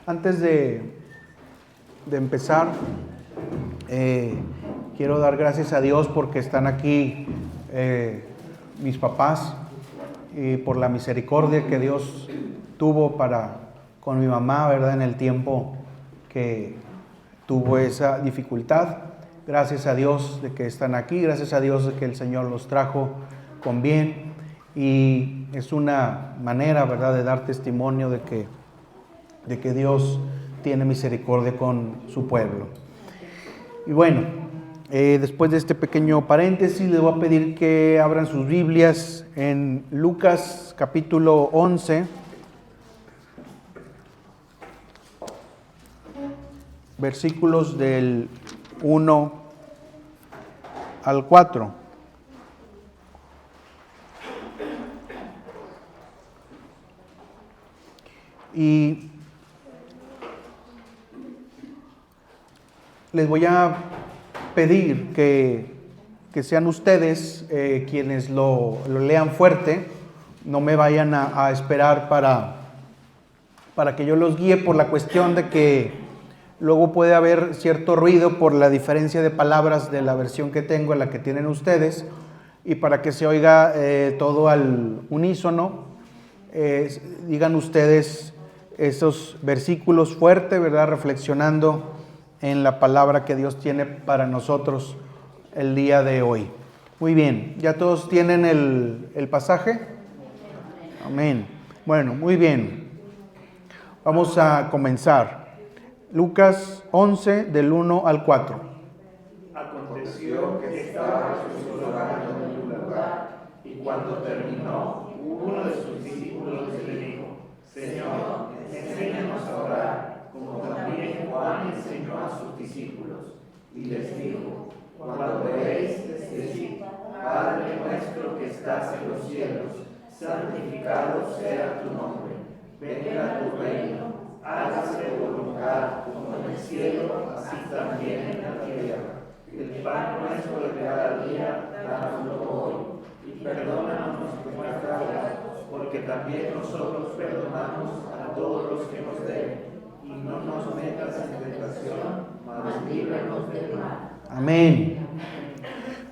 Antes de empezar, quiero dar gracias a Dios porque están aquí mis papás y por la misericordia que Dios tuvo con mi mamá, ¿verdad? En el tiempo que tuvo esa dificultad. Gracias a Dios de que están aquí, gracias a Dios de que el Señor los trajo con bien, y es una manera, ¿verdad?, de dar testimonio de que Dios tiene misericordia con su pueblo. Y bueno, después de este pequeño paréntesis, les voy a pedir que abran sus Biblias en Lucas capítulo 11, versículos del 1 al 4. Y les voy a pedir que sean ustedes quienes lo lean fuerte, no me vayan a esperar para que yo los guíe, por la cuestión de que luego puede haber cierto ruido por la diferencia de palabras de la versión que tengo a la que tienen ustedes, y para que se oiga todo al unísono, digan ustedes esos versículos fuerte, ¿verdad?, reflexionando en la palabra que Dios tiene para nosotros el día de hoy. Muy bien, ¿ya todos tienen el pasaje? Amén. Bueno, muy bien. Vamos a comenzar. Lucas 11, del 1 al 4. Aconteció que estaba Jesús orando en un lugar, y cuando terminó, uno de sus discípulos le dijo: Señor, enséñanos a orar, como también Juan enseñó a sus discípulos. Y les dijo: cuando oréis, decid: Padre nuestro que estás en los cielos, santificado sea tu nombre. Venga tu reino, hágase tu voluntad como en el cielo, así también en la tierra. El pan nuestro de cada día, dánoslo hoy, y perdónanos nuestras faltas, porque también nosotros perdonamos a todos los que nos deben. Y no nos metas en tentación, mas líbranos del mal. Amén.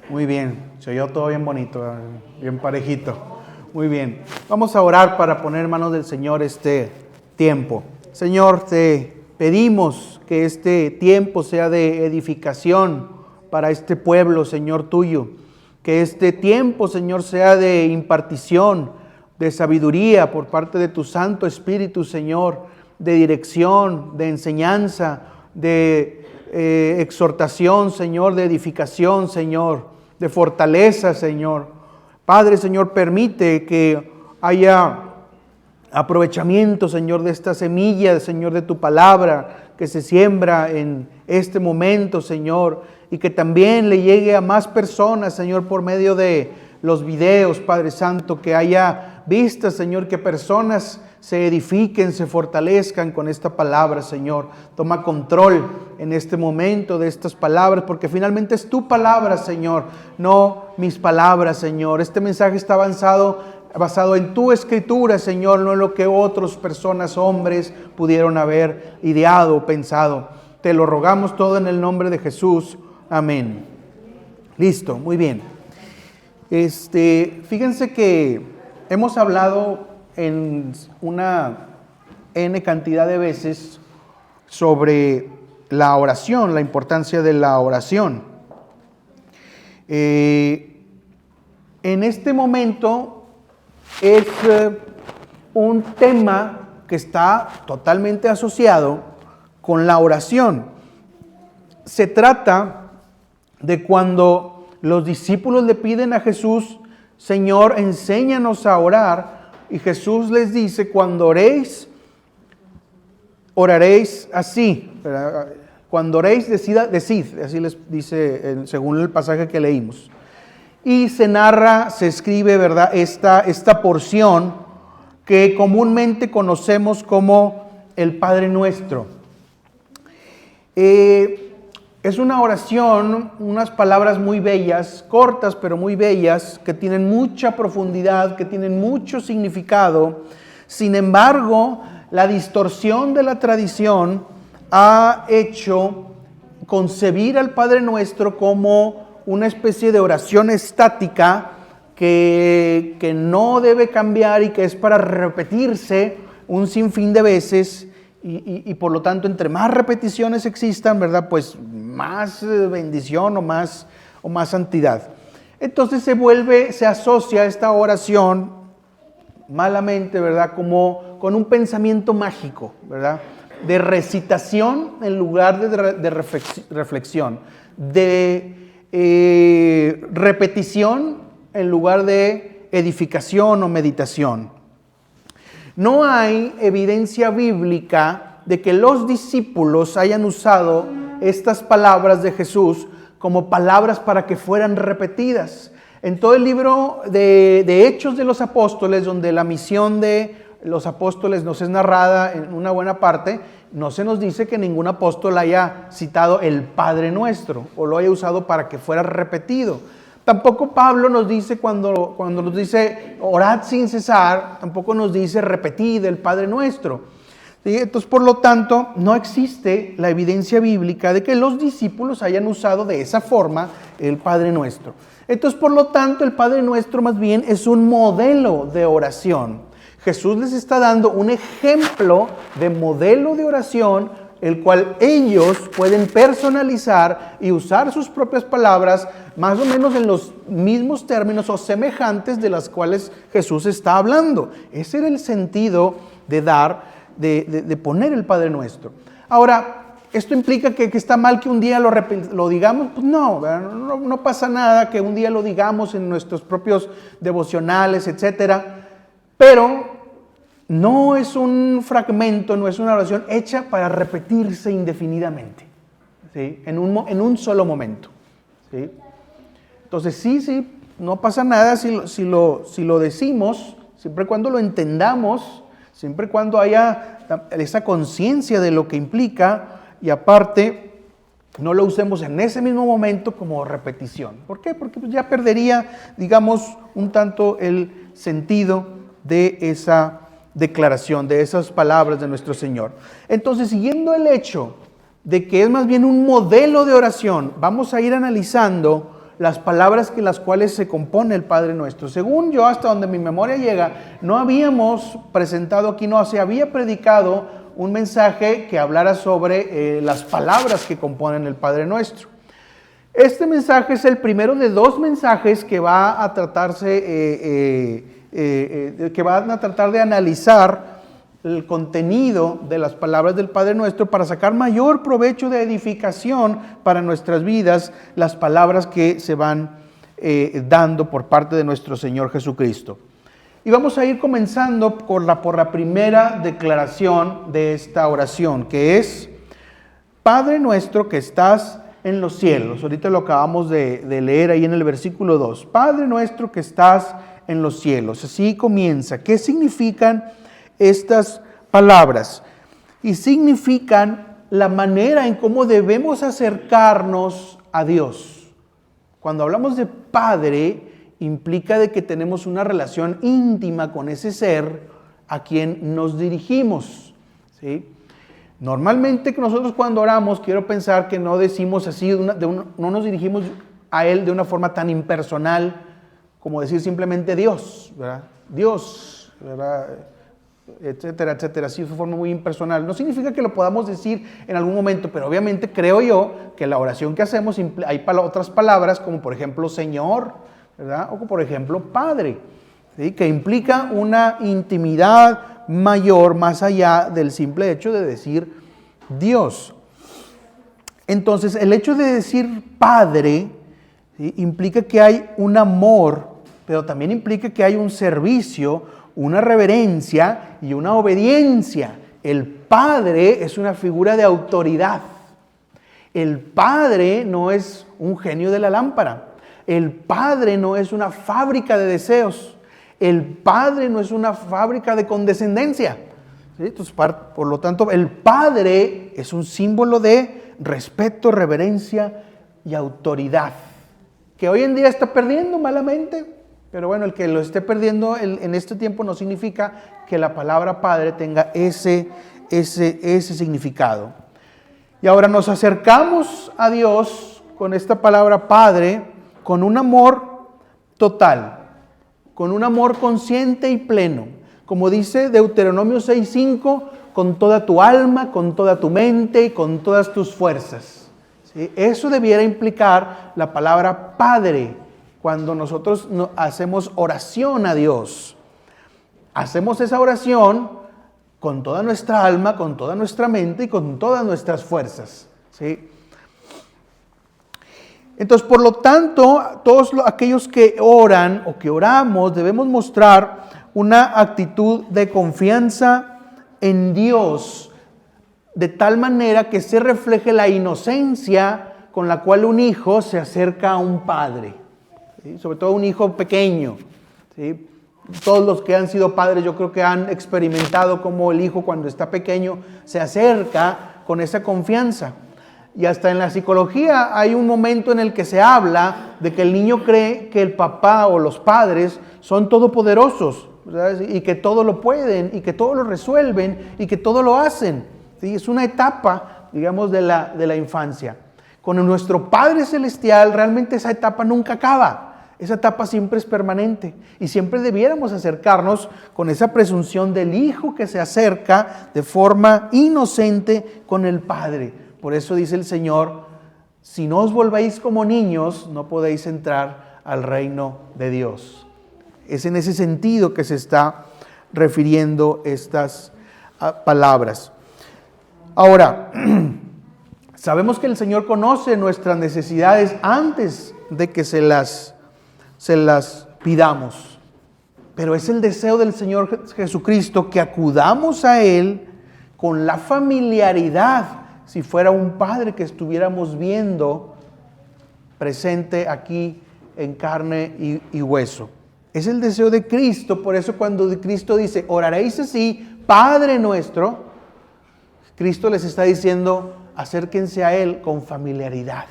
Muy bien, se oyó todo bien bonito, bien parejito. Muy bien, vamos a orar para poner en manos del Señor este tiempo. Señor, te pedimos que este tiempo sea de edificación para este pueblo, Señor, tuyo. Que este tiempo, Señor, sea de impartición, de sabiduría por parte de tu Santo Espíritu, Señor, de dirección, de enseñanza, de exhortación, Señor, de edificación, Señor, de fortaleza, Señor. Padre, Señor, permite que haya aprovechamiento, Señor, de esta semilla, Señor, de tu palabra que se siembra en este momento, Señor, y que también le llegue a más personas, Señor, por medio de los videos, Padre Santo, que haya vistas, Señor, que personas se edifiquen, se fortalezcan con esta palabra, Señor. Toma control en este momento de estas palabras, porque finalmente es tu palabra, Señor, no mis palabras, Señor. Este mensaje está basado en tu escritura, Señor, no en lo que otras personas, hombres, pudieron haber ideado o pensado. Te lo rogamos todo en el nombre de Jesús. Amén. Listo, muy bien. Fíjense que hemos hablado en una N cantidad de veces sobre la oración, la importancia de la oración. En este momento es un tema que está totalmente asociado con la oración. Se trata de cuando los discípulos le piden a Jesús: Señor, enséñanos a orar. Y Jesús les dice: cuando oréis, oraréis así. Cuando oréis, decid. Así les dice según el pasaje que leímos. Y se narra, se escribe, ¿verdad?, esta porción que comúnmente conocemos como el Padre Nuestro. Es una oración, unas palabras muy bellas, cortas pero muy bellas, que tienen mucha profundidad, que tienen mucho significado. Sin embargo, la distorsión de la tradición ha hecho concebir al Padre Nuestro como una especie de oración estática que no debe cambiar y que es para repetirse un sinfín de veces y por lo tanto entre más repeticiones existan, ¿verdad? Pues más bendición o más santidad. Entonces se asocia esta oración malamente, ¿verdad? Como con un pensamiento mágico, ¿verdad? De recitación en lugar de reflexión, de repetición en lugar de edificación o meditación. No hay evidencia bíblica de que los discípulos hayan usado estas palabras de Jesús como palabras para que fueran repetidas. En todo el libro de Hechos de los Apóstoles, donde la misión de los apóstoles nos es narrada en una buena parte, no se nos dice que ningún apóstol haya citado el Padre Nuestro o lo haya usado para que fuera repetido. Tampoco Pablo nos dice cuando nos dice orad sin cesar, tampoco nos dice repetid el Padre Nuestro. ¿Sí? Entonces, por lo tanto, no existe la evidencia bíblica de que los discípulos hayan usado de esa forma el Padre Nuestro. Entonces, por lo tanto, el Padre Nuestro más bien es un modelo de oración. Jesús les está dando un ejemplo de modelo de oración, el cual ellos pueden personalizar y usar sus propias palabras, más o menos en los mismos términos o semejantes de las cuales Jesús está hablando. Ese era el sentido de poner el Padre Nuestro. Ahora, ¿esto implica que está mal que un día lo digamos? Pues no pasa nada que un día lo digamos en nuestros propios devocionales, etcétera. Pero no es un fragmento, no es una oración hecha para repetirse indefinidamente, ¿sí? En un solo momento, ¿sí? Entonces sí, no pasa nada si lo decimos, siempre y cuando lo entendamos, siempre y cuando haya esa conciencia de lo que implica y aparte no lo usemos en ese mismo momento como repetición. ¿Por qué? Porque ya perdería, digamos, un tanto el sentido de esa declaración, de esas palabras de nuestro Señor. Entonces, siguiendo el hecho de que es más bien un modelo de oración, vamos a ir analizando las palabras que las cuales se compone el Padre Nuestro. Según yo, hasta donde mi memoria llega, no habíamos presentado aquí, no se había predicado un mensaje que hablara sobre las palabras que componen el Padre Nuestro. Este mensaje es el primero de dos mensajes que va a tratarse que van a tratar de analizar el contenido de las palabras del Padre Nuestro para sacar mayor provecho de edificación para nuestras vidas, las palabras que se van dando por parte de nuestro Señor Jesucristo. Y vamos a ir comenzando por la primera declaración de esta oración, que es: Padre nuestro que estás en los cielos. Ahorita lo acabamos de leer ahí en el versículo 2. Padre nuestro que estás en los cielos. Así comienza. ¿Qué significan estas palabras? Y significan la manera en cómo debemos acercarnos a Dios. Cuando hablamos de Padre, implica de que tenemos una relación íntima con ese ser a quien nos dirigimos, ¿sí? Normalmente nosotros cuando oramos, quiero pensar que no decimos así, no nos dirigimos a Él de una forma tan impersonal como decir simplemente Dios, ¿verdad? Dios, ¿verdad? Etcétera, etcétera, así de forma muy impersonal. No significa que lo podamos decir en algún momento, pero obviamente creo yo que la oración que hacemos hay otras palabras como por ejemplo Señor, ¿verdad? O por ejemplo Padre, ¿sí? Que implica una intimidad mayor más allá del simple hecho de decir Dios. Entonces el hecho de decir Padre, ¿sí? Implica que hay un amor, pero también implica que hay un servicio, una reverencia y una obediencia. El Padre es una figura de autoridad. El Padre no es un genio de la lámpara. El Padre no es una fábrica de deseos. El Padre no es una fábrica de condescendencia. ¿Sí? Entonces, por lo tanto, el Padre es un símbolo de respeto, reverencia y autoridad, que hoy en día está perdiendo malamente, Pero bueno, el que lo esté perdiendo en este tiempo no significa que la palabra Padre tenga ese significado. Y ahora nos acercamos a Dios con esta palabra Padre, con un amor total, con un amor consciente y pleno. Como dice Deuteronomio 6:5, con toda tu alma, con toda tu mente y con todas tus fuerzas. ¿Sí? Eso debiera implicar la palabra Padre cuando nosotros hacemos oración a Dios. Hacemos esa oración con toda nuestra alma, con toda nuestra mente y con todas nuestras fuerzas. ¿Sí? Entonces, por lo tanto, todos aquellos que oran o que oramos debemos mostrar una actitud de confianza en Dios, de tal manera que se refleje la inocencia con la cual un hijo se acerca a un padre, ¿sí? Sobre todo un hijo pequeño, ¿sí? Todos los que han sido padres yo creo que han experimentado cómo el hijo cuando está pequeño se acerca con esa confianza. Y hasta en la psicología hay un momento en el que se habla de que el niño cree que el papá o los padres son todopoderosos, ¿verdad? Y que todo lo pueden, y que todo lo resuelven, y que todo lo hacen. ¿Sí? Es una etapa, digamos, de la infancia. Con nuestro Padre Celestial realmente esa etapa nunca acaba. Esa etapa siempre es permanente. Y siempre debiéramos acercarnos con esa presunción del hijo que se acerca de forma inocente con el Padre. Por eso dice el Señor, si no os volváis como niños, no podéis entrar al reino de Dios. Es en ese sentido que se está refiriendo estas palabras. Ahora, sabemos que el Señor conoce nuestras necesidades antes de que se las pidamos. Pero es el deseo del Señor Jesucristo que acudamos a Él con la familiaridad, si fuera un padre que estuviéramos viendo presente aquí en carne y hueso. Es el deseo de Cristo, por eso cuando Cristo dice, oraréis así, Padre nuestro, Cristo les está diciendo, acérquense a Él con familiaridad.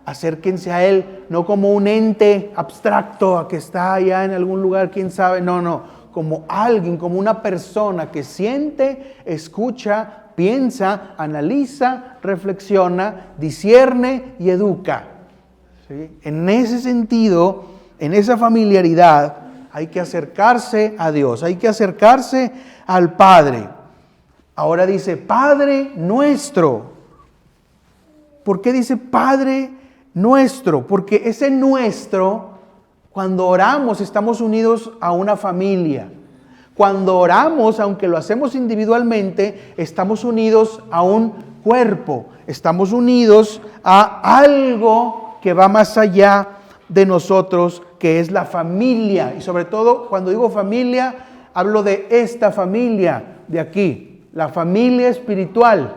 Acérquense a Él no como un ente abstracto que está allá en algún lugar, quién sabe, no, como alguien, como una persona que siente, escucha, piensa, analiza, reflexiona, discierne y educa. ¿Sí? En ese sentido, en esa familiaridad, hay que acercarse a Dios, hay que acercarse al Padre. Ahora dice, Padre nuestro. ¿Por qué dice Padre nuestro? Porque ese nuestro, cuando oramos, estamos unidos a una familia. Cuando oramos, aunque lo hacemos individualmente, estamos unidos a un cuerpo, estamos unidos a algo que va más allá de nosotros, que es la familia. Y sobre todo, cuando digo familia, hablo de esta familia de aquí, la familia espiritual,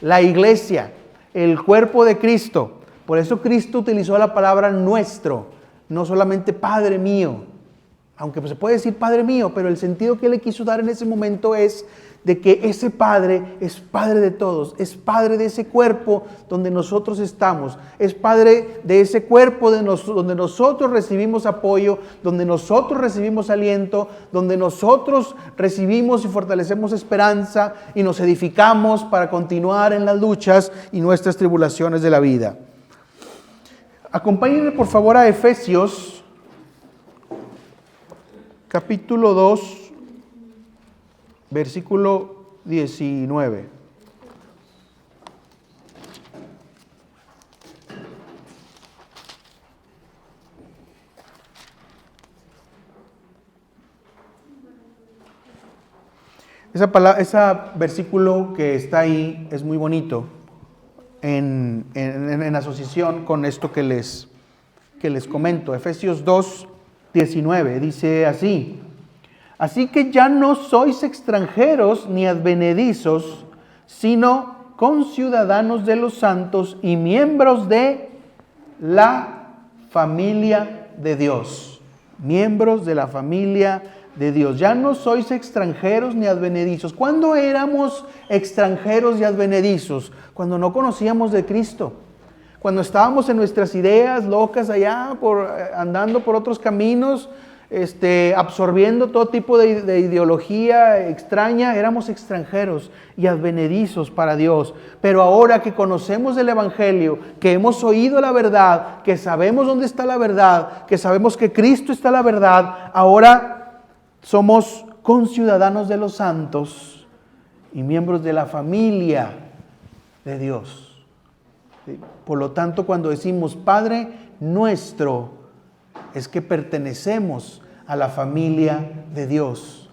la iglesia, el cuerpo de Cristo. Por eso Cristo utilizó la palabra nuestro, no solamente Padre mío. Aunque se puede decir Padre mío, pero el sentido que Él le quiso dar en ese momento es de que ese Padre es Padre de todos, es Padre de ese cuerpo donde nosotros estamos, es Padre de ese cuerpo donde nosotros recibimos apoyo, donde nosotros recibimos aliento, donde nosotros recibimos y fortalecemos esperanza y nos edificamos para continuar en las luchas y nuestras tribulaciones de la vida. Acompáñenme por favor a Efesios capítulo 2, versículo 19. Ese versículo que está ahí es muy bonito en asociación con esto que les comento. Efesios 2, 19, dice así: así que ya no sois extranjeros ni advenedizos, sino conciudadanos de los santos y miembros de la familia de Dios. Miembros de la familia de Dios. Ya no sois extranjeros ni advenedizos. ¿Cuándo éramos extranjeros y advenedizos? Cuando no conocíamos de Cristo. Cuando estábamos en nuestras ideas locas allá, andando por otros caminos, absorbiendo todo tipo de ideología extraña, éramos extranjeros y advenedizos para Dios. Pero ahora que conocemos el Evangelio, que hemos oído la verdad, que sabemos dónde está la verdad, que sabemos que Cristo está la verdad, ahora somos conciudadanos de los santos y miembros de la familia de Dios. ¿Sí? Por lo tanto, cuando decimos Padre nuestro, es que pertenecemos a la familia de Dios.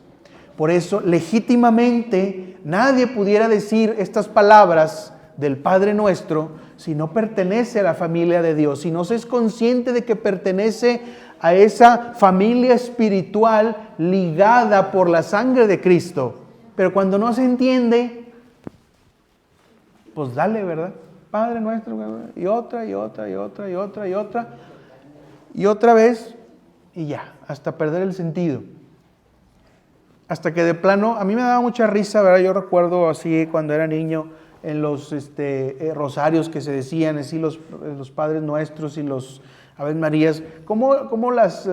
Por eso, legítimamente, nadie pudiera decir estas palabras del Padre nuestro si no pertenece a la familia de Dios, si no se es consciente de que pertenece a esa familia espiritual ligada por la sangre de Cristo. Pero cuando no se entiende, pues dale, ¿verdad? Padre nuestro, y otra, y otra, y otra, y otra, y otra, y otra vez, y ya, hasta perder el sentido. Hasta que de plano, a mí me daba mucha risa, ¿verdad? Yo recuerdo así cuando era niño, en los rosarios que se decían, así los Padres Nuestros y los Aves Marías, cómo las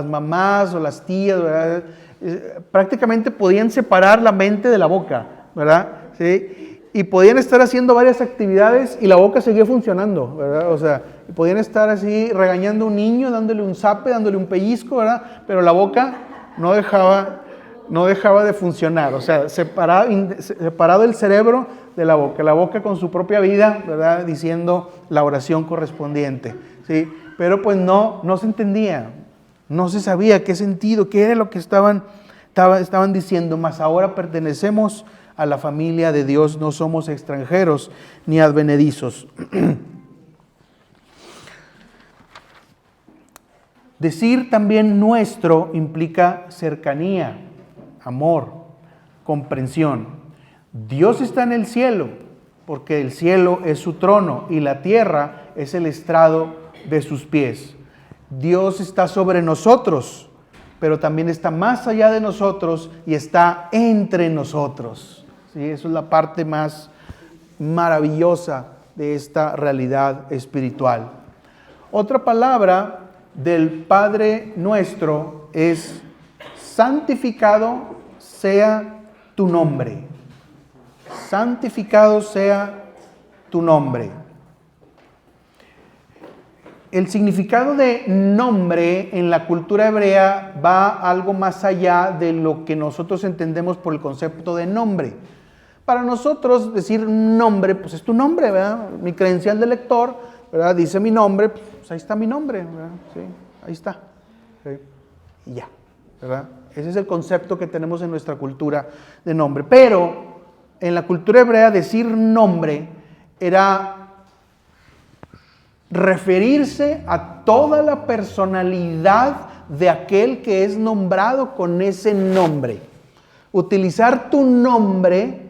mamás o las tías, ¿verdad? Prácticamente podían separar la mente de la boca, ¿verdad? ¿Sí? Y podían estar haciendo varias actividades y la boca seguía funcionando, ¿verdad? O sea, podían estar así regañando a un niño, dándole un zape, dándole un pellizco, ¿verdad? Pero la boca no dejaba de funcionar, o sea, separado el cerebro de la boca con su propia vida, ¿verdad? Diciendo la oración correspondiente, ¿sí? Pero pues no se entendía, no se sabía qué sentido, qué era lo que estaban diciendo, mas ahora pertenecemos a la familia de Dios, no somos extranjeros ni advenedizos. Decir también nuestro implica cercanía, amor, comprensión. Dios está en el cielo, porque el cielo es su trono y la tierra es el estrado de sus pies. Dios está sobre nosotros, pero también está más allá de nosotros y está entre nosotros. ¿Sí? Eso es la parte más maravillosa de esta realidad espiritual. Otra palabra del Padre nuestro es santificado sea tu nombre. Santificado sea tu nombre. El significado de nombre en la cultura hebrea va algo más allá de lo que nosotros entendemos por el concepto de nombre. Para nosotros decir nombre, pues es tu nombre, ¿verdad? Mi credencial de lector, ¿verdad? Dice mi nombre, pues ahí está mi nombre, ¿verdad? Sí, ahí está. Sí. Y ya, ¿verdad? Ese es el concepto que tenemos en nuestra cultura de nombre. Pero en la cultura hebrea decir nombre era referirse a toda la personalidad de aquel que es nombrado con ese nombre. Utilizar tu nombre,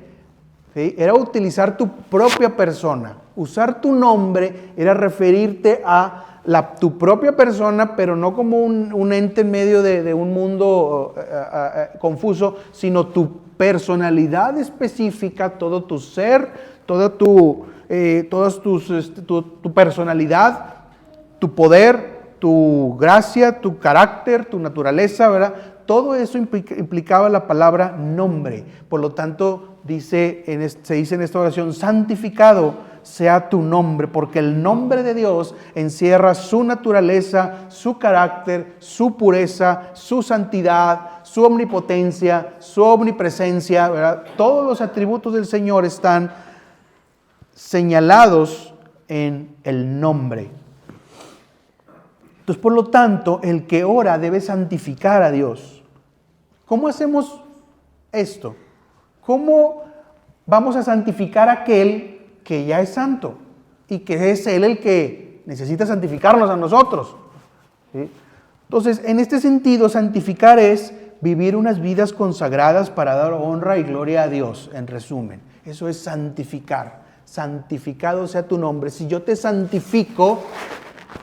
¿sí?, era utilizar tu propia persona. Usar tu nombre era referirte a tu propia persona, pero no como un ente en medio de un mundo confuso, sino tu personalidad específica, todo tu ser, tu personalidad, tu poder, tu gracia, tu carácter, tu naturaleza, ¿verdad? Todo eso implicaba la palabra nombre. Por lo tanto, se dice en esta oración, santificado sea tu nombre, porque el nombre de Dios encierra su naturaleza, su carácter, su pureza, su santidad, su omnipotencia, su omnipresencia, ¿verdad? Todos los atributos del Señor están señalados en el nombre. Entonces, por lo tanto, el que ora debe santificar a Dios. ¿Cómo hacemos esto? ¿Cómo vamos a santificar a aquel que ya es santo y que es Él el que necesita santificarnos a nosotros? ¿Sí? Entonces, en este sentido, santificar es vivir unas vidas consagradas para dar honra y gloria a Dios, en resumen. Eso es santificar. Santificado sea tu nombre. Si yo te santifico,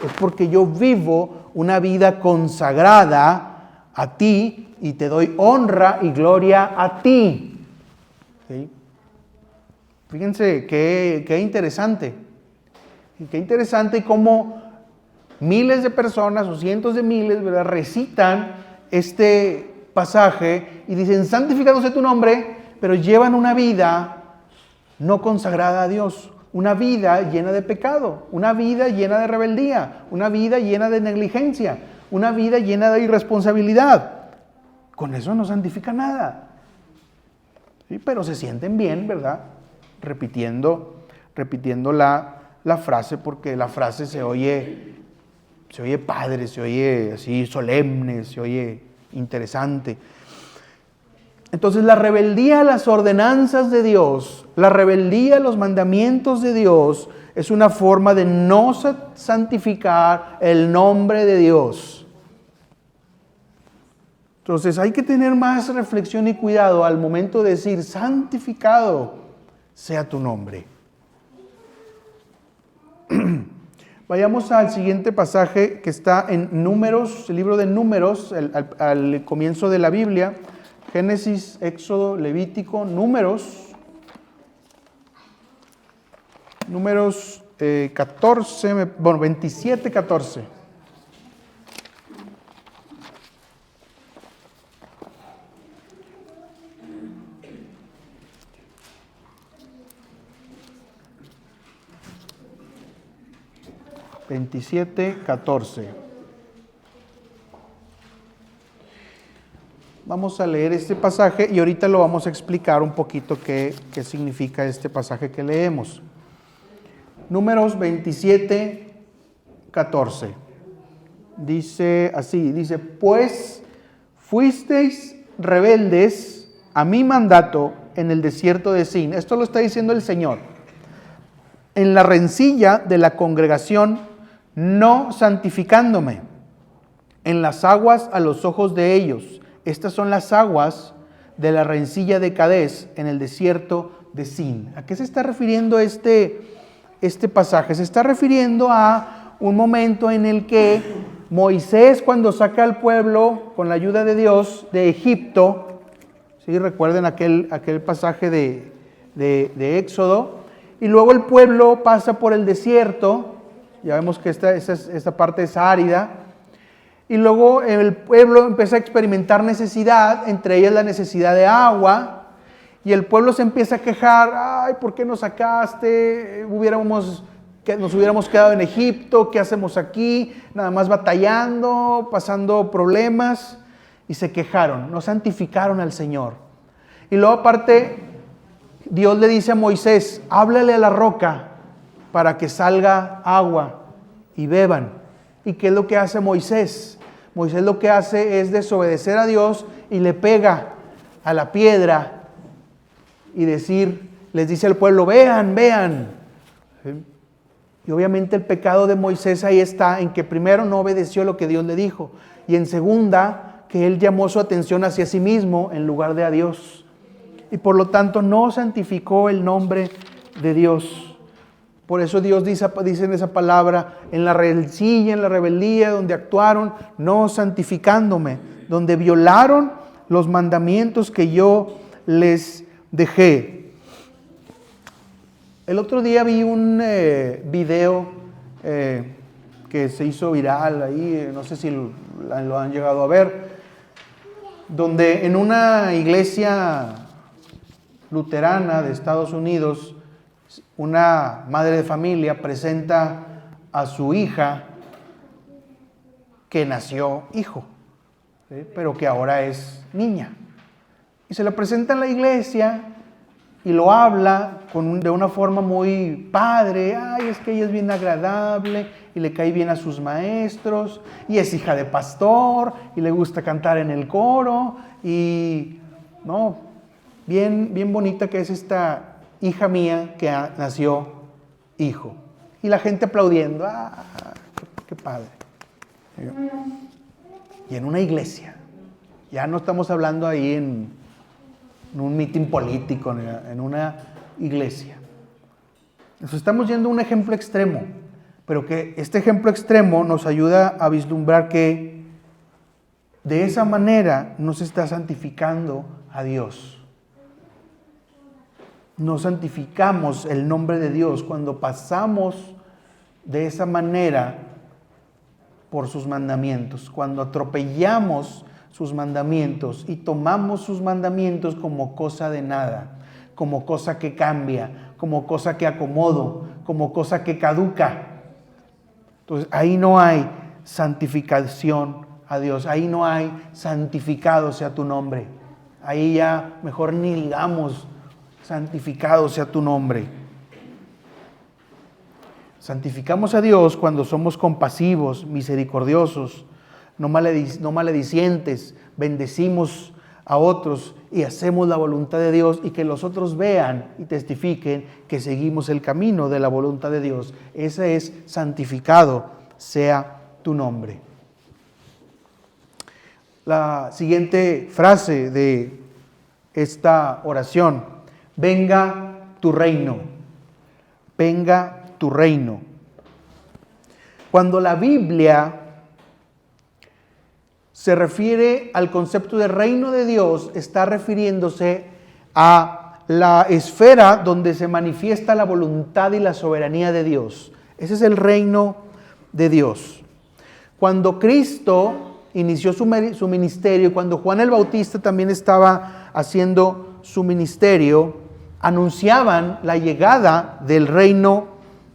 es porque yo vivo una vida consagrada a ti y te doy honra y gloria a ti. ¿Sí? Fíjense qué interesante. Y qué interesante cómo miles de personas o cientos de miles, ¿verdad?, recitan este pasaje y dicen, santificado sea tu nombre, pero llevan una vida no consagrada a Dios, una vida llena de pecado, una vida llena de rebeldía, una vida llena de negligencia, una vida llena de irresponsabilidad. Con eso no santifica nada. Sí, pero se sienten bien, ¿verdad?, repitiendo la frase, porque la frase se oye padre, se oye así solemne, se oye interesante. Entonces la rebeldía a las ordenanzas de Dios, la rebeldía a los mandamientos de Dios, es una forma de no santificar el nombre de Dios. Entonces hay que tener más reflexión y cuidado al momento de decir, santificado sea tu nombre. Vayamos al siguiente pasaje que está en Números, el libro de Números, al comienzo de la Biblia. Génesis, Éxodo, Levítico, Números 27, 14. Vamos a leer este pasaje y ahorita lo vamos a explicar un poquito qué significa este pasaje que leemos. Números 27, 14. Dice así, pues fuisteis rebeldes a mi mandato en el desierto de Sin. Esto lo está diciendo el Señor. En la rencilla de la congregación, no santificándome. En las aguas a los ojos de ellos. Estas son las aguas de la rencilla de Cades en el desierto de Sin. ¿A qué se está refiriendo este pasaje? Se está refiriendo a un momento en el que Moisés, cuando saca al pueblo con la ayuda de Dios de Egipto, ¿sí? Recuerden aquel pasaje de Éxodo, y luego el pueblo pasa por el desierto, ya vemos que esta parte es árida, y luego el pueblo empieza a experimentar necesidad, entre ellas la necesidad de agua, y el pueblo se empieza a quejar, ay, ¿por qué nos sacaste? Nos hubiéramos quedado en Egipto, ¿qué hacemos aquí? Nada más batallando, pasando problemas, y se quejaron, no santificaron al Señor. Y luego aparte, Dios le dice a Moisés, háblale a la roca para que salga agua y beban. ¿Y qué es lo que hace Moisés? Moisés lo que hace es desobedecer a Dios y le pega a la piedra y les dice al pueblo, vean. ¿Sí? Y obviamente el pecado de Moisés ahí está en que primero no obedeció lo que Dios le dijo y en segunda que él llamó su atención hacia sí mismo en lugar de a Dios. Y por lo tanto no santificó el nombre de Dios. Por eso Dios dice en esa palabra, en la rencilla, en la rebeldía, donde actuaron, no santificándome, donde violaron los mandamientos que yo les dejé. El otro día vi un video que se hizo viral ahí, no sé si lo han llegado a ver, donde en una iglesia luterana de Estados Unidos, una madre de familia presenta a su hija que nació hijo, ¿sí? Pero que ahora es niña. Y se la presenta en la iglesia y lo habla de una forma muy padre. Ay, es que ella es bien agradable y le cae bien a sus maestros y es hija de pastor y le gusta cantar en el coro y no, bien bonita que es esta hija mía que nació hijo. Y la gente aplaudiendo. Qué padre. Y en una iglesia. Ya no estamos hablando ahí en un mitin político, en una iglesia. Nos estamos yendo a un ejemplo extremo, pero que este ejemplo extremo nos ayuda a vislumbrar que de esa manera no se está santificando a Dios. No santificamos el nombre de Dios cuando pasamos de esa manera por sus mandamientos. Cuando atropellamos sus mandamientos y tomamos sus mandamientos como cosa de nada, como cosa que cambia, como cosa que acomodo, como cosa que caduca. Entonces ahí no hay santificación a Dios, ahí no hay santificado sea tu nombre. Ahí ya mejor ni digamos santificado sea tu nombre. Santificamos a Dios cuando somos compasivos, misericordiosos, no maledicientes, bendecimos a otros y hacemos la voluntad de Dios y que los otros vean y testifiquen que seguimos el camino de la voluntad de Dios. Ese es santificado sea tu nombre. La siguiente frase de esta oración: venga tu reino, venga tu reino. Cuando la Biblia se refiere al concepto de reino de Dios, está refiriéndose a la esfera donde se manifiesta la voluntad y la soberanía de Dios. Ese es el reino de Dios. Cuando Cristo inició su ministerio, cuando Juan el Bautista también estaba haciendo su ministerio, anunciaban la llegada del reino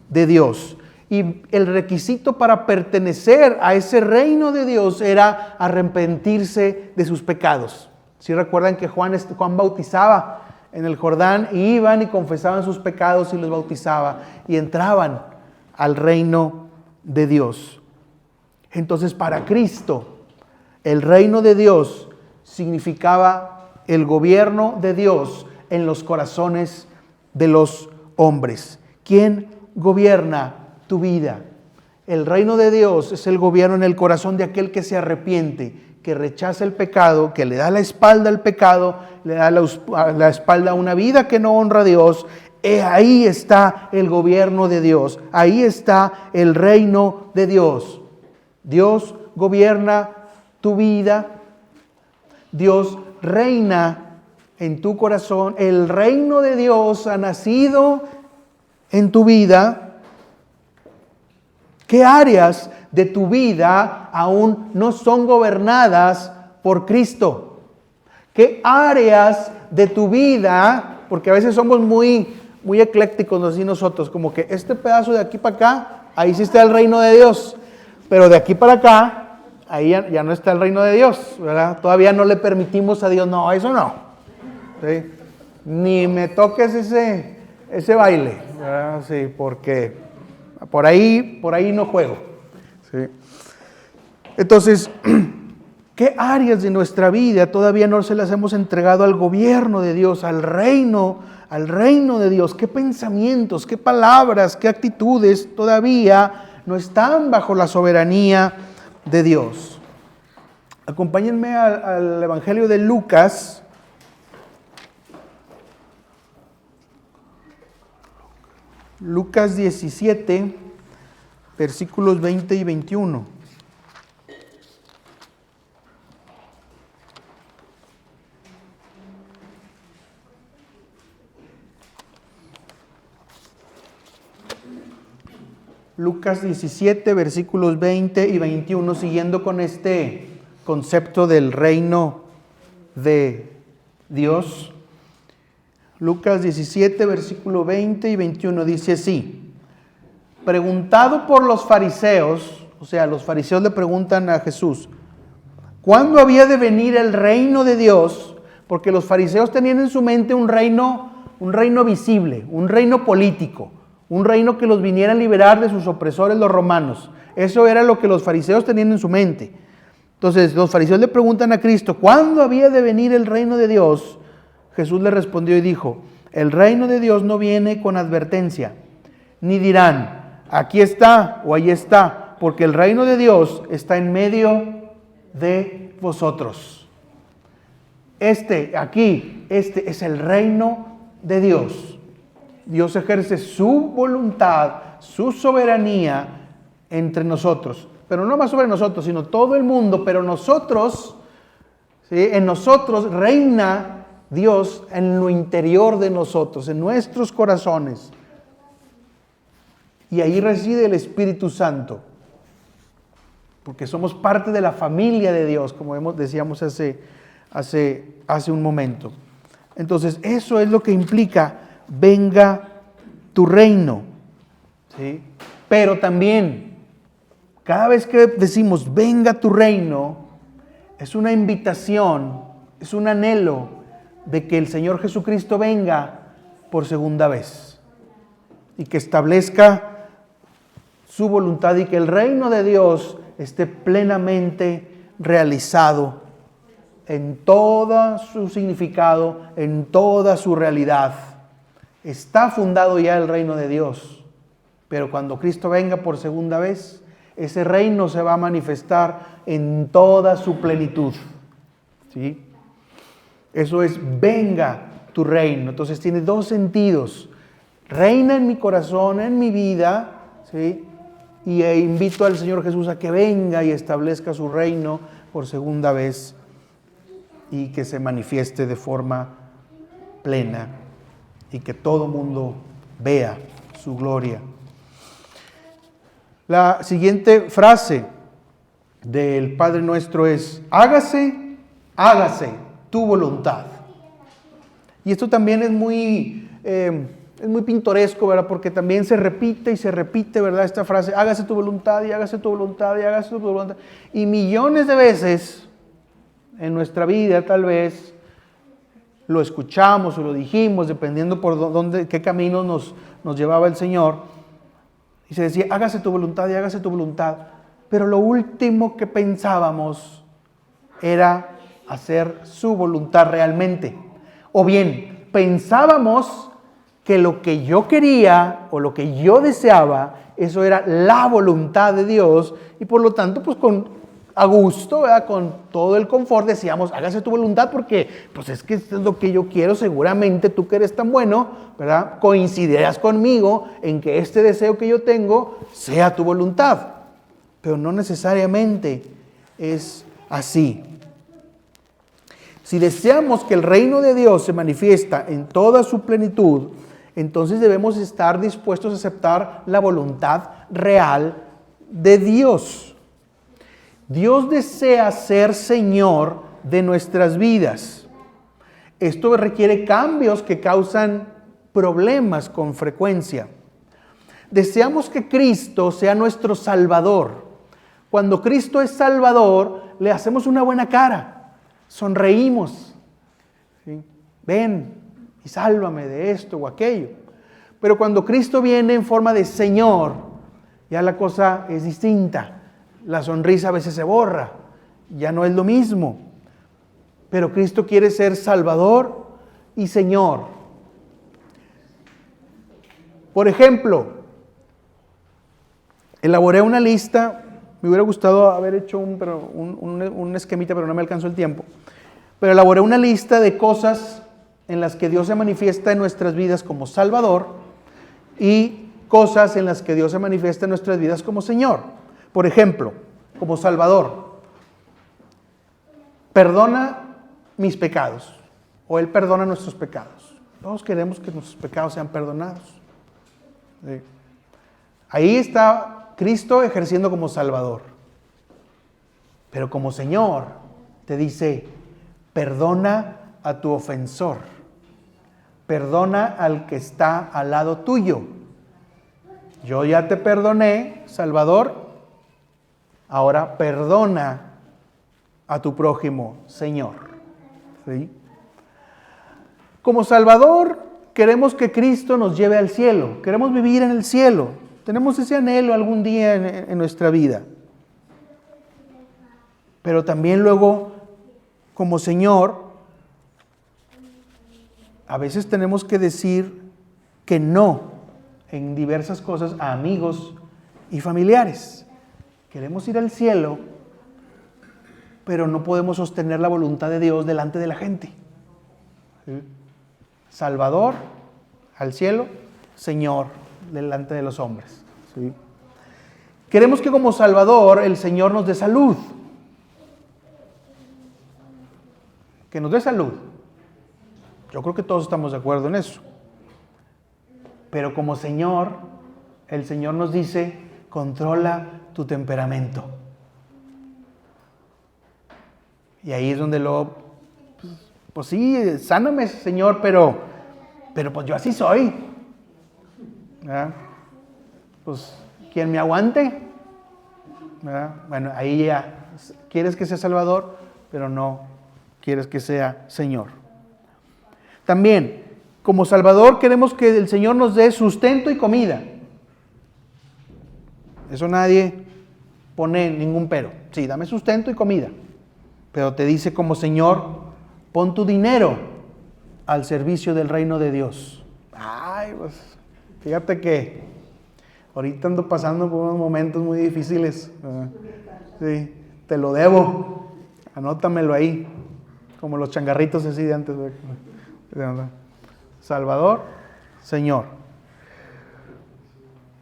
de Dios. Y el requisito para pertenecer a ese reino de Dios era arrepentirse de sus pecados. Si recuerdan que Juan bautizaba en el Jordán, y iban y confesaban sus pecados y los bautizaba y entraban al reino de Dios. Entonces, para Cristo, el reino de Dios significaba el gobierno de Dios en los corazones de los hombres. ¿Quién gobierna tu vida? El reino de Dios es el gobierno en el corazón de aquel que se arrepiente, que rechaza el pecado, que le da la espalda al pecado, le da la espalda a una vida que no honra a Dios. Ahí está el gobierno de Dios, ahí está el reino de Dios. Dios gobierna tu vida, Dios reina en tu corazón, el reino de Dios ha nacido en tu vida. ¿Qué áreas de tu vida aún no son gobernadas por Cristo? ¿Qué áreas de tu vida, porque a veces somos muy eclécticos así nosotros, como que este pedazo de aquí para acá, ahí sí está el reino de Dios, pero de aquí para acá, ahí ya no está el reino de Dios, ¿verdad? Todavía no le permitimos a Dios, no, eso no, ¿sí? Ni me toques ese baile, ¿verdad? Sí, porque por ahí no juego, ¿sí? Entonces, ¿qué áreas de nuestra vida todavía no se las hemos entregado al gobierno de Dios, al reino de Dios? ¿Qué pensamientos, qué palabras, qué actitudes todavía no están bajo la soberanía de Dios? Acompáñenme al Evangelio de Lucas. Lucas 17, versículos 20 y 21. Lucas 17, versículos 20 y 21, siguiendo con este concepto del reino de Dios. Lucas 17, versículo 20 y 21 dice así: preguntado por los fariseos, o sea, los fariseos le preguntan a Jesús, ¿cuándo había de venir el reino de Dios? Porque los fariseos tenían en su mente un reino visible, un reino político, un reino que los viniera a liberar de sus opresores, los romanos. Eso era lo que los fariseos tenían en su mente. Entonces, los fariseos le preguntan a Cristo, ¿cuándo había de venir el reino de Dios? Jesús le respondió y dijo, el reino de Dios no viene con advertencia, ni dirán, aquí está o ahí está, porque el reino de Dios está en medio de vosotros. Este es el reino de Dios. Dios ejerce su voluntad, su soberanía entre nosotros. Pero no más sobre nosotros, sino todo el mundo. Pero nosotros, ¿sí? En nosotros reina Dios en lo interior de nosotros, en nuestros corazones. Y ahí reside el Espíritu Santo. Porque somos parte de la familia de Dios, como decíamos hace un momento. Entonces, eso es lo que implica, venga tu reino. ¿Sí? Pero también, cada vez que decimos, venga tu reino, es una invitación, es un anhelo de que el Señor Jesucristo venga por segunda vez. Y que establezca su voluntad y que el reino de Dios esté plenamente realizado en todo su significado, en toda su realidad. Está fundado ya el reino de Dios, pero cuando Cristo venga por segunda vez, ese reino se va a manifestar en toda su plenitud. ¿Sí? Eso es, venga tu reino. Entonces tiene dos sentidos. Reina en mi corazón, en mi vida, ¿sí? Y invito al Señor Jesús a que venga y establezca su reino por segunda vez y que se manifieste de forma plena y que todo mundo vea su gloria. La siguiente frase del Padre Nuestro es: hágase tu voluntad. Y esto también es muy pintoresco, ¿verdad? Porque también se repite y se repite, ¿verdad? Esta frase, hágase tu voluntad y hágase tu voluntad y hágase tu voluntad. Y millones de veces en nuestra vida tal vez lo escuchamos o lo dijimos, dependiendo por qué camino nos llevaba el Señor. Y se decía, hágase tu voluntad y hágase tu voluntad. Pero lo último que pensábamos era hacer su voluntad realmente. O bien, pensábamos que lo que yo quería o lo que yo deseaba, eso era la voluntad de Dios, y por lo tanto, pues a gusto, ¿verdad? Con todo el confort decíamos, hágase tu voluntad, porque pues es que esto es lo que yo quiero, seguramente tú que eres tan bueno, ¿verdad? Coincidirás conmigo en que este deseo que yo tengo sea tu voluntad, pero no necesariamente es así. Si deseamos que el reino de Dios se manifiesta en toda su plenitud, entonces debemos estar dispuestos a aceptar la voluntad real de Dios. Dios desea ser Señor de nuestras vidas. Esto requiere cambios que causan problemas con frecuencia. Deseamos que Cristo sea nuestro Salvador. Cuando Cristo es Salvador, le hacemos una buena cara, sonreímos. ¿Sí? Ven y sálvame de esto o aquello. Pero cuando Cristo viene en forma de Señor, ya la cosa es distinta. La sonrisa a veces se borra, ya no es lo mismo. Pero Cristo quiere ser Salvador y Señor. Por ejemplo, elaboré una lista, me hubiera gustado haber hecho un esquemita, pero no me alcanzó el tiempo. Pero elaboré una lista de cosas en las que Dios se manifiesta en nuestras vidas como Salvador y cosas en las que Dios se manifiesta en nuestras vidas como Señor. Por ejemplo, como Salvador, perdona mis pecados, o Él perdona nuestros pecados. Todos queremos que nuestros pecados sean perdonados. ¿Sí? Ahí está Cristo ejerciendo como Salvador. Pero como Señor te dice, perdona a tu ofensor. Perdona al que está al lado tuyo. Yo ya te perdoné, Salvador. Ahora perdona a tu prójimo, Señor. ¿Sí? Como Salvador, queremos que Cristo nos lleve al cielo. Queremos vivir en el cielo. Tenemos ese anhelo algún día en nuestra vida. Pero también luego, como Señor, a veces tenemos que decir que no en diversas cosas a amigos y familiares. Queremos ir al cielo, pero no podemos sostener la voluntad de Dios delante de la gente. ¿Sí? Salvador al cielo, Señor delante de los hombres. ¿Sí? Queremos que como Salvador el Señor nos dé salud. Que nos dé salud. Yo creo que todos estamos de acuerdo en eso. Pero como Señor, el Señor nos dice, controla tu temperamento. Y ahí es donde luego, pues sí, sáname, Señor, pero pues yo así soy. ¿Verdad? Pues, ¿quién me aguante? ¿Verdad? Bueno, ahí ya, quieres que sea Salvador, pero no quieres que sea Señor. También, como Salvador queremos que el Señor nos dé sustento y comida. Eso nadie pone ningún pero. Sí, dame sustento y comida. Pero te dice como Señor, pon tu dinero al servicio del reino de Dios. Ay, pues, fíjate que ahorita ando pasando por unos momentos muy difíciles. Sí, te lo debo. Anótamelo ahí. Como los changarritos así de antes. Salvador, Señor.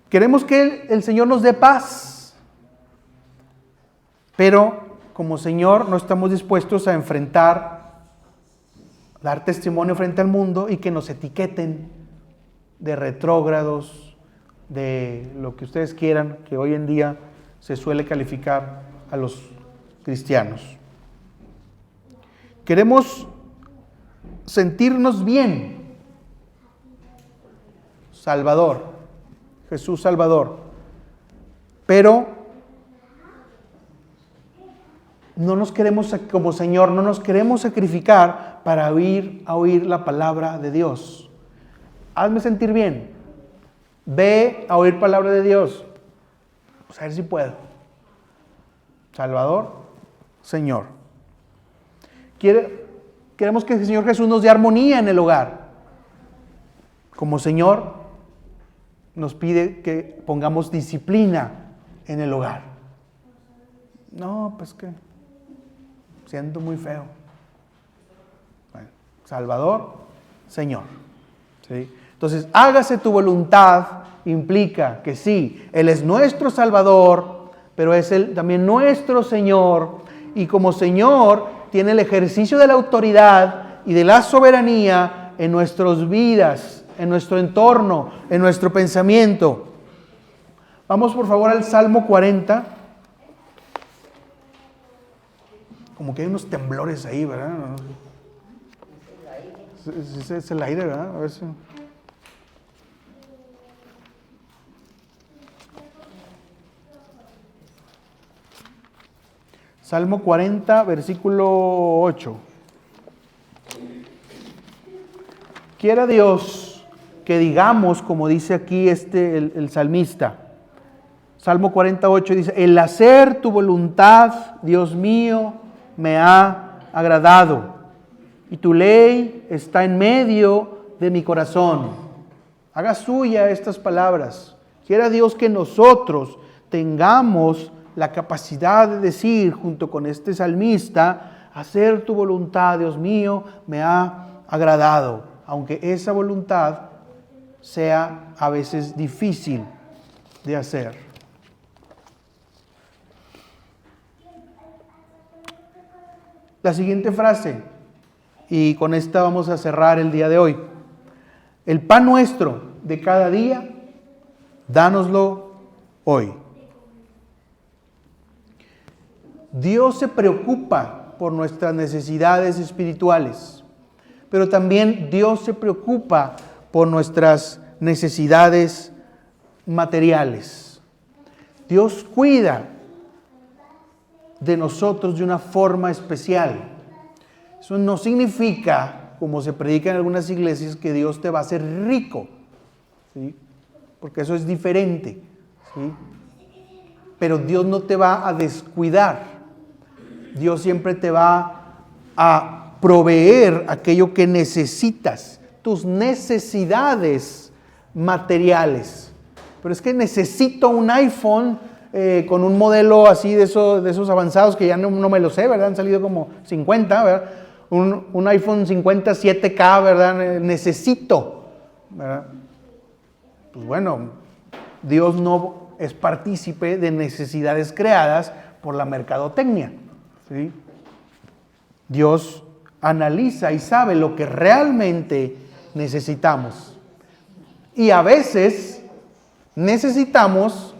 Queremos que el Señor nos dé paz. Pero como Señor no estamos dispuestos a enfrentar, dar testimonio frente al mundo y que nos etiqueten de retrógrados, de lo que ustedes quieran, que hoy en día se suele calificar a los cristianos. Queremos sentirnos bien. Salvador, Jesús Salvador. Pero no nos queremos, como Señor, no nos queremos sacrificar para oír la palabra de Dios. Hazme sentir bien. Ve a oír palabra de Dios. Pues a ver si puedo. Salvador, Señor. Queremos que el Señor Jesús nos dé armonía en el hogar. Como Señor, nos pide que pongamos disciplina en el hogar. No, pues que siento muy feo. Bueno, Salvador, Señor. ¿Sí? Entonces, hágase tu voluntad implica que sí, Él es nuestro Salvador, pero es Él también nuestro Señor. Y como Señor, tiene el ejercicio de la autoridad y de la soberanía en nuestras vidas, en nuestro entorno, en nuestro pensamiento. Vamos por favor al Salmo 40. Como que hay unos temblores ahí, ¿verdad? Es el aire, ¿verdad? A ver si... Salmo 40, versículo 8. Quiera Dios que digamos, como dice aquí el salmista. Salmo 48 dice, el hacer tu voluntad, Dios mío, me ha agradado, y tu ley está en medio de mi corazón. Haga suya estas palabras. Quiera Dios que nosotros tengamos la capacidad de decir, junto con este salmista, hacer tu voluntad, Dios mío, me ha agradado, aunque esa voluntad sea a veces difícil de hacer. La siguiente frase, y con esta vamos a cerrar el día de hoy. El pan nuestro de cada día, dánoslo hoy. Dios se preocupa por nuestras necesidades espirituales, pero también Dios se preocupa por nuestras necesidades materiales. Dios cuida de nosotros de una forma especial. Eso no significa, como se predica en algunas iglesias, que Dios te va a hacer rico, ¿sí? Porque eso es diferente, ¿sí? Pero Dios no te va a descuidar. Dios siempre te va a proveer aquello que necesitas, tus necesidades materiales. Pero es que necesito un iPhone con un modelo así de esos avanzados que ya no me lo sé, ¿verdad? Han salido como 50, ¿verdad? Un iPhone 50 7K, ¿verdad? Necesito, ¿verdad? Pues bueno, Dios no es partícipe de necesidades creadas por la mercadotecnia, ¿sí? Dios analiza y sabe lo que realmente necesitamos. Y a veces necesitamos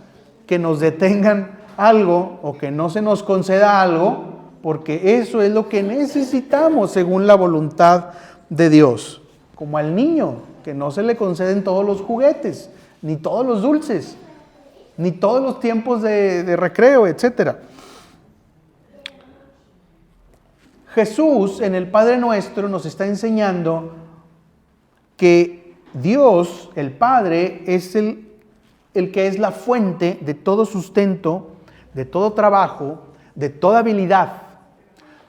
que nos detengan algo o que no se nos conceda algo, porque eso es lo que necesitamos según la voluntad de Dios. Como al niño, que no se le conceden todos los juguetes, ni todos los dulces, ni todos los tiempos de recreo, etc. Jesús en el Padre Nuestro nos está enseñando que Dios, el Padre, es el que es la fuente de todo sustento, de todo trabajo, de toda habilidad.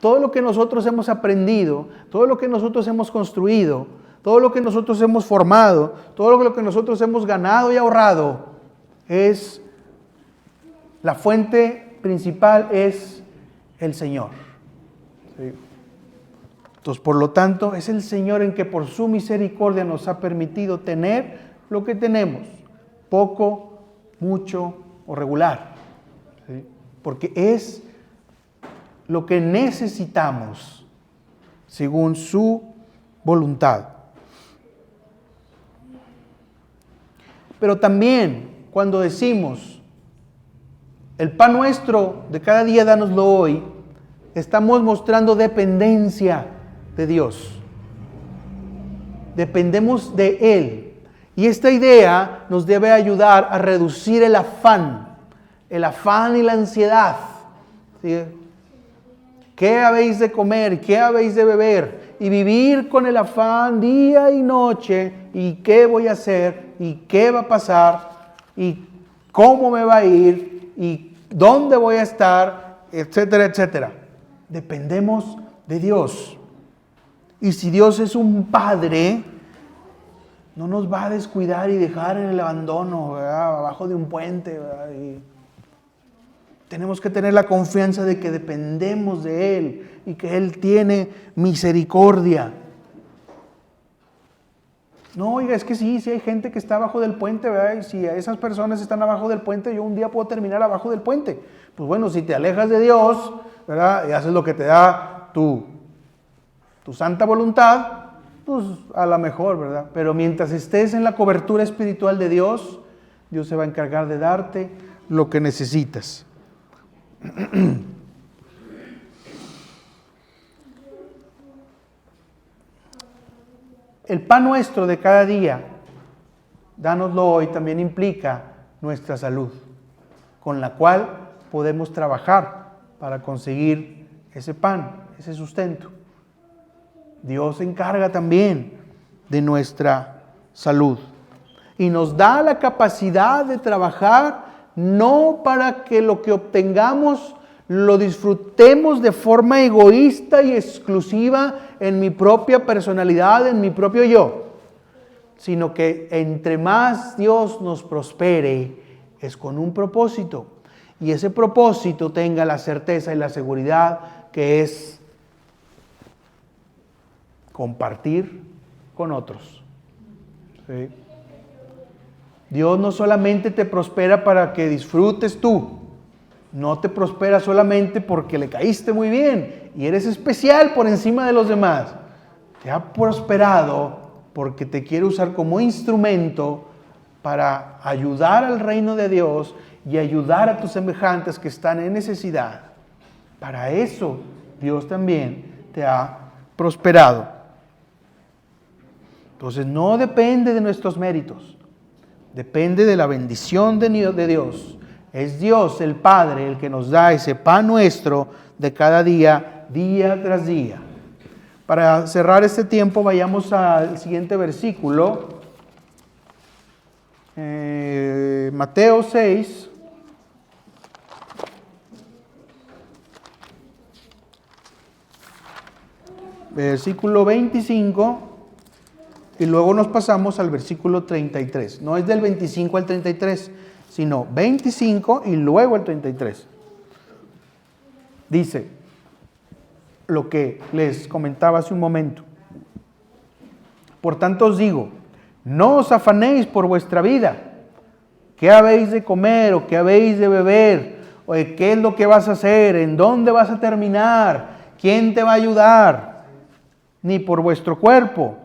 Todo lo que nosotros hemos aprendido, todo lo que nosotros hemos construido, todo lo que nosotros hemos formado, todo lo que nosotros hemos ganado y ahorrado, es la fuente principal es el Señor. ¿Sí? Entonces, por lo tanto, es el Señor en que por su misericordia nos ha permitido tener lo que tenemos, poco, mucho o regular. ¿Sí? Porque es lo que necesitamos según su voluntad. Pero también cuando decimos, el pan nuestro de cada día dánoslo hoy, estamos mostrando dependencia de Dios. Dependemos de Él. Y esta idea nos debe ayudar a reducir el afán y la ansiedad. ¿Sí? ¿Qué habéis de comer? ¿Qué habéis de beber? Y vivir con el afán día y noche. ¿Y qué voy a hacer? ¿Y qué va a pasar? ¿Y cómo me va a ir? ¿Y dónde voy a estar? Etcétera, etcétera. Dependemos de Dios. Y si Dios es un Padre, no nos va a descuidar y dejar en el abandono, ¿verdad? Abajo de un puente, ¿verdad? Y tenemos que tener la confianza de que dependemos de Él y que Él tiene misericordia. No, oiga, es que sí hay gente que está abajo del puente, ¿verdad? Y si esas personas están abajo del puente, yo un día puedo terminar abajo del puente. Pues bueno, si te alejas de Dios, ¿verdad? Y haces lo que te da tu santa voluntad, pues a lo mejor, ¿verdad? Pero mientras estés en la cobertura espiritual de Dios, Dios se va a encargar de darte lo que necesitas. El pan nuestro de cada día, dánoslo hoy, también implica nuestra salud, con la cual podemos trabajar para conseguir ese pan, ese sustento. Dios se encarga también de nuestra salud y nos da la capacidad de trabajar no para que lo que obtengamos lo disfrutemos de forma egoísta y exclusiva en mi propia personalidad, en mi propio yo, sino que entre más Dios nos prospere es con un propósito, y ese propósito tenga la certeza y la seguridad que es compartir con otros. ¿Sí? Dios no solamente te prospera para que disfrutes tú, no te prospera solamente porque le caíste muy bien y eres especial por encima de los demás. Te ha prosperado porque te quiere usar como instrumento para ayudar al reino de Dios y ayudar a tus semejantes que están en necesidad. Para eso Dios también te ha prosperado. Entonces no depende de nuestros méritos, depende de la bendición de Dios. Es Dios el Padre el que nos da ese pan nuestro de cada día, día tras día. Para cerrar este tiempo, vayamos al siguiente versículo. Mateo 6. Versículo 25. Y luego nos pasamos al versículo 33. No es del 25 al 33, sino 25 y luego el 33. Dice lo que les comentaba hace un momento. Por tanto os digo, no os afanéis por vuestra vida. ¿Qué habéis de comer o qué habéis de beber? ¿O qué es lo que vas a hacer? ¿En dónde vas a terminar? ¿Quién te va a ayudar? Ni por vuestro cuerpo.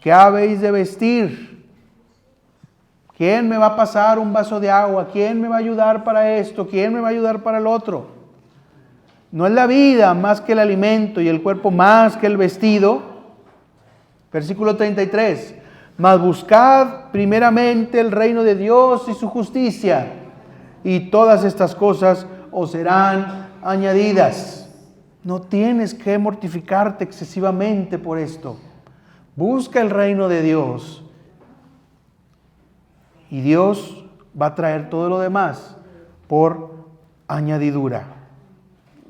¿Qué habéis de vestir? ¿Quién me va a pasar un vaso de agua? ¿Quién me va a ayudar para esto? ¿Quién me va a ayudar para el otro? No es la vida más que el alimento y el cuerpo más que el vestido. Versículo 33. Mas buscad primeramente el reino de Dios y su justicia, y todas estas cosas os serán añadidas. No tienes que mortificarte excesivamente por esto. Busca el reino de Dios y Dios va a traer todo lo demás por añadidura.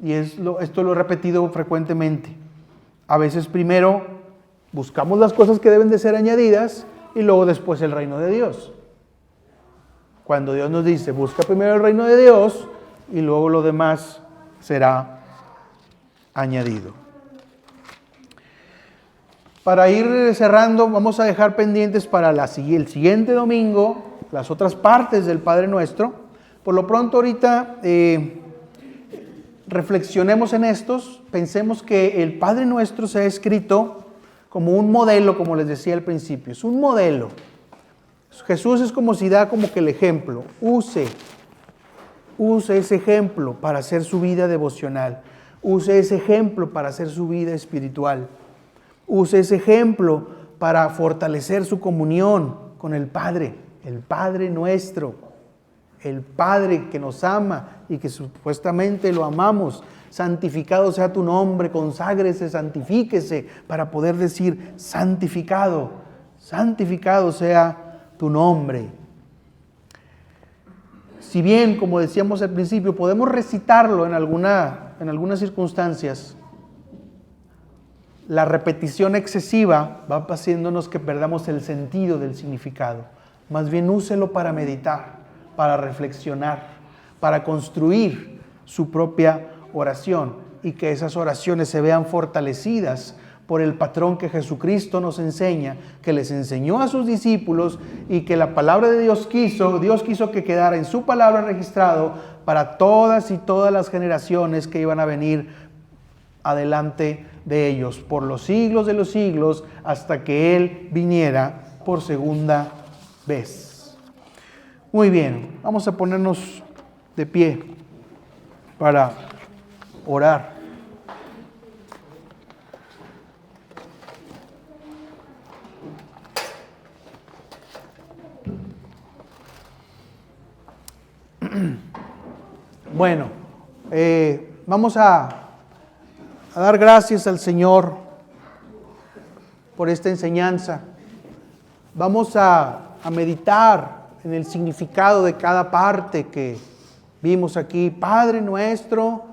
Y esto lo he repetido frecuentemente. A veces primero buscamos las cosas que deben de ser añadidas y luego después el reino de Dios. Cuando Dios nos dice, busca primero el reino de Dios y luego lo demás será añadido. Para ir cerrando, vamos a dejar pendientes para el siguiente domingo las otras partes del Padre Nuestro. Por lo pronto ahorita reflexionemos en estos, pensemos que el Padre Nuestro se ha escrito como un modelo, como les decía al principio, es un modelo. Jesús es como si da como que el ejemplo, use ese ejemplo para hacer su vida devocional, use ese ejemplo para hacer su vida espiritual, use ese ejemplo para fortalecer su comunión con el Padre Nuestro, el Padre que nos ama y que supuestamente lo amamos. Santificado sea tu nombre, conságrese, santifíquese, para poder decir santificado sea tu nombre. Si bien, como decíamos al principio, podemos recitarlo en algunas circunstancias, la repetición excesiva va haciéndonos que perdamos el sentido del significado. Más bien úselo para meditar, para reflexionar, para construir su propia oración y que esas oraciones se vean fortalecidas por el patrón que Jesucristo nos enseña, que les enseñó a sus discípulos y que la palabra de Dios quiso que quedara en su palabra registrado para todas y todas las generaciones que iban a venir adelante de ellos, por los siglos de los siglos, hasta que Él viniera por segunda vez. Muy bien, vamos a ponernos de pie para orar. Bueno, vamos a dar gracias al Señor por esta enseñanza. Vamos a meditar en el significado de cada parte que vimos aquí. Padre nuestro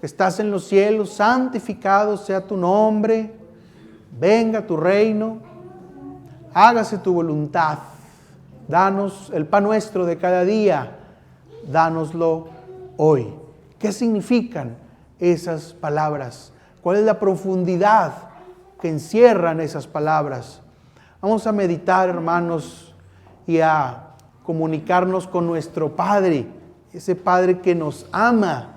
que estás en los cielos, santificado sea tu nombre, venga tu reino, hágase tu voluntad, danos el pan nuestro de cada día, dánoslo hoy. ¿Qué significan esas palabras? ¿Cuál es la profundidad que encierran esas palabras? Vamos a meditar, hermanos, y a comunicarnos con nuestro Padre, ese Padre que nos ama,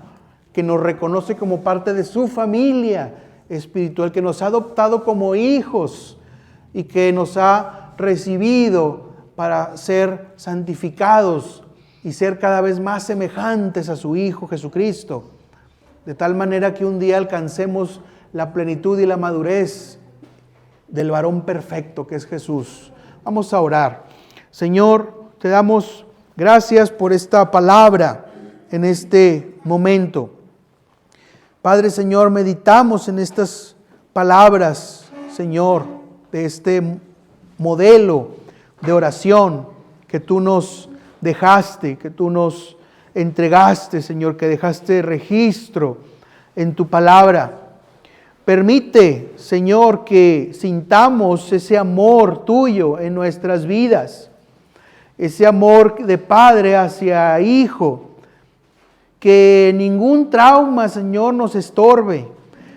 que nos reconoce como parte de su familia espiritual, que nos ha adoptado como hijos y que nos ha recibido para ser santificados y ser cada vez más semejantes a su Hijo Jesucristo, de tal manera que un día alcancemos la plenitud y la madurez del varón perfecto que es Jesús. Vamos a orar. Señor, te damos gracias por esta palabra en este momento. Padre, Señor, meditamos en estas palabras, Señor, de este modelo de oración que tú nos dejaste, que tú nos entregaste, Señor, que dejaste registro en tu palabra. Permite, Señor, que sintamos ese amor tuyo en nuestras vidas, ese amor de padre hacia hijo, que ningún trauma, Señor, nos estorbe,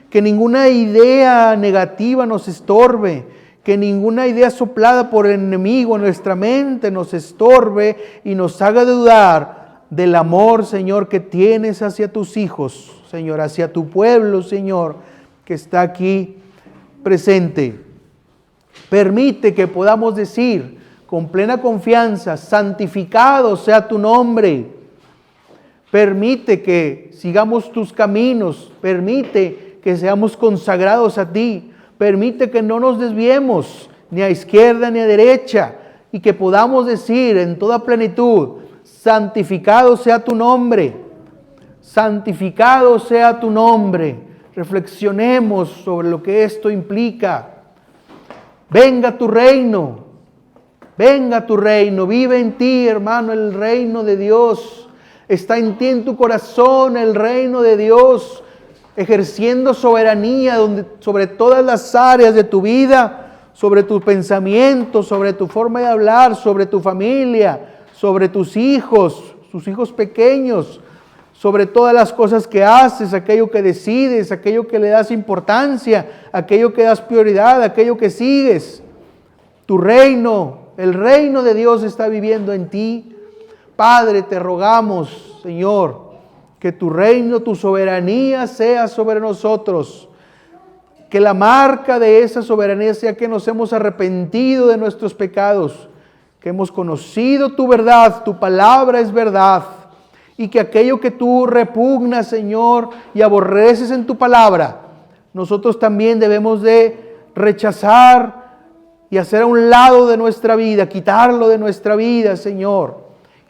que ninguna idea negativa nos estorbe, que ninguna idea soplada por el enemigo en nuestra mente nos estorbe y nos haga dudar del amor, Señor, que tienes hacia tus hijos, Señor, hacia tu pueblo, Señor, que está aquí presente. Permite que podamos decir con plena confianza, santificado sea tu nombre. Permite que sigamos tus caminos, permite que seamos consagrados a ti, permite que no nos desviemos ni a izquierda ni a derecha y que podamos decir en toda plenitud, santificado sea tu nombre, santificado sea tu nombre. Reflexionemos sobre lo que esto implica. Venga tu reino, vive en ti, hermano, el reino de Dios. Está en ti, en tu corazón, el reino de Dios, ejerciendo soberanía sobre todas las áreas de tu vida, sobre tus pensamientos, sobre tu forma de hablar, sobre tu familia, sobre tus hijos pequeños, sobre todas las cosas que haces, aquello que decides, aquello que le das importancia, aquello que das prioridad, aquello que sigues. Tu reino, el reino de Dios está viviendo en ti. Padre, te rogamos, Señor, que tu reino, tu soberanía sea sobre nosotros. Que la marca de esa soberanía sea que nos hemos arrepentido de nuestros pecados, que hemos conocido tu verdad, tu palabra es verdad, y que aquello que tú repugnas, Señor, y aborreces en tu palabra, nosotros también debemos de rechazar y hacer a un lado de nuestra vida, quitarlo de nuestra vida, Señor,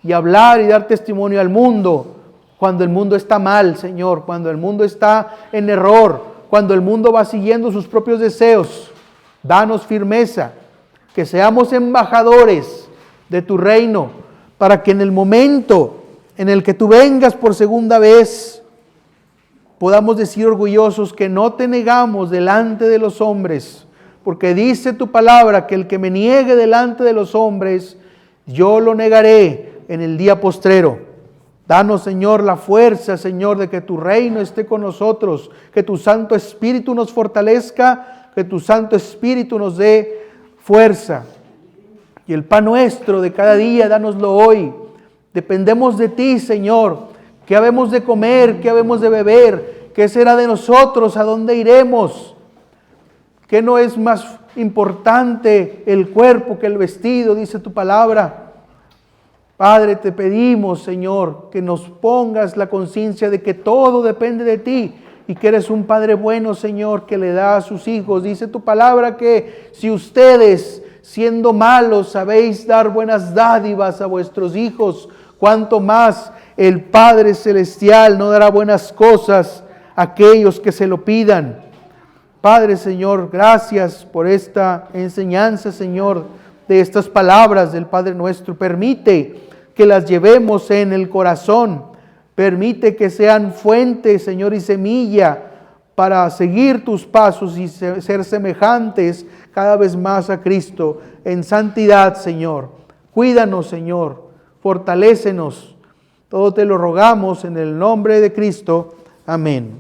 y hablar y dar testimonio al mundo cuando el mundo está mal, Señor, cuando el mundo está en error, cuando el mundo va siguiendo sus propios deseos. Danos firmeza, que seamos embajadores de tu reino, para que en el momento en el que tú vengas por segunda vez, podamos decir orgullosos que no te negamos delante de los hombres, porque dice tu palabra que el que me niegue delante de los hombres, yo lo negaré en el día postrero. Danos, Señor, la fuerza, Señor, de que tu reino esté con nosotros, que tu Santo Espíritu nos fortalezca, que tu Santo Espíritu nos dé fuerza. Y el pan nuestro de cada día, dánoslo hoy. Dependemos de ti, Señor. ¿Qué habemos de comer? ¿Qué habemos de beber? ¿Qué será de nosotros? ¿A dónde iremos? ¿Qué no es más importante el cuerpo que el vestido? Dice tu palabra. Padre, te pedimos, Señor, que nos pongas la conciencia de que todo depende de ti y que eres un Padre bueno, Señor, que le da a sus hijos. Dice tu palabra que si ustedes, siendo malos, sabéis dar buenas dádivas a vuestros hijos, cuánto más el Padre Celestial no dará buenas cosas a aquellos que se lo pidan. Padre, Señor, gracias por esta enseñanza, Señor, de estas palabras del Padre nuestro. Permite que las llevemos en el corazón. Permite que sean fuente, Señor, y semilla para seguir tus pasos y ser semejantes cada vez más a Cristo en santidad, Señor. Cuídanos, Señor. Fortalécenos. Todo te lo rogamos en el nombre de Cristo. Amén.